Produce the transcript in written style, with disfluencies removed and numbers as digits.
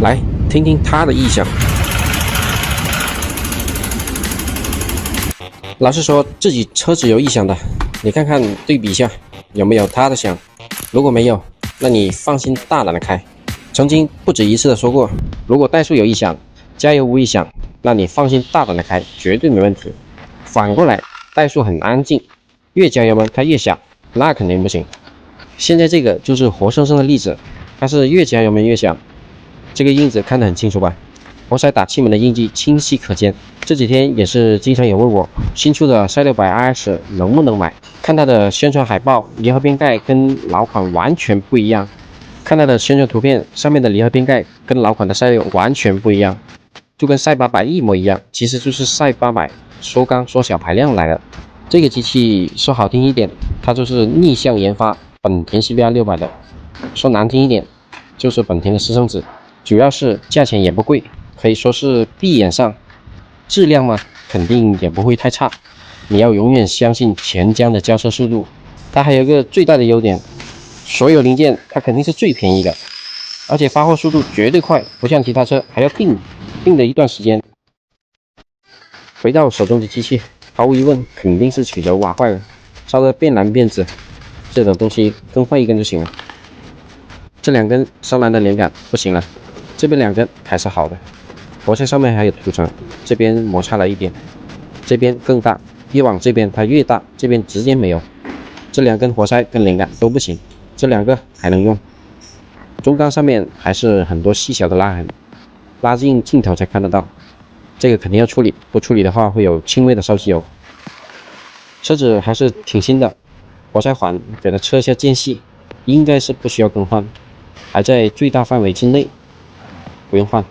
来听听他的异响。老是说自己车子有异响的，你看看对比一下有没有他的响。如果没有，那你放心大胆的开。曾经不止一次的说过，如果怠速有异响，加油无异响，那你放心大胆的开，绝对没问题。反过来，怠速很安静，越加油门它越响，那肯定不行。现在这个就是活生生的例子，它是越加油门越响，这个印子看得很清楚吧？活塞打气门的印记清晰可见。这几天也是经常有问我新出的赛600 RS 能不能买，看它的宣传海报，离合边盖跟老款完全不一样。看它的宣传图片，上面的离合边盖跟老款的赛6完全不一样，就跟赛800一模一样，其实就是赛800缩缸缩小排量来的。这个机器说好听一点，它就是逆向研发本田 CBR 600的；说难听一点，就是本田的私生子。主要是价钱也不贵，可以说是闭眼上。质量嘛，肯定也不会太差。你要永远相信钱江的交车速度。它还有一个最大的优点，所有零件它肯定是最便宜的，而且发货速度绝对快，不像其他车还要订的一段时间。回到手中的机器，毫无疑问肯定是曲轴瓦坏了，烧得变蓝变紫，这种东西更换一根就行了。这两根烧蓝的连杆不行了，这边两根还是好的。活塞上面还有涂层，这边摩擦了一点，这边更大，越往这边它越大，这边直接没有。这两根活塞跟连杆都不行，这两个还能用。中缸上面还是很多细小的拉痕，拉进镜头才看得到，这个肯定要处理，不处理的话会有轻微的烧机油。车子还是挺新的，活塞环给它测一下间隙，应该是不需要更换，还在最大范围之内，不用换。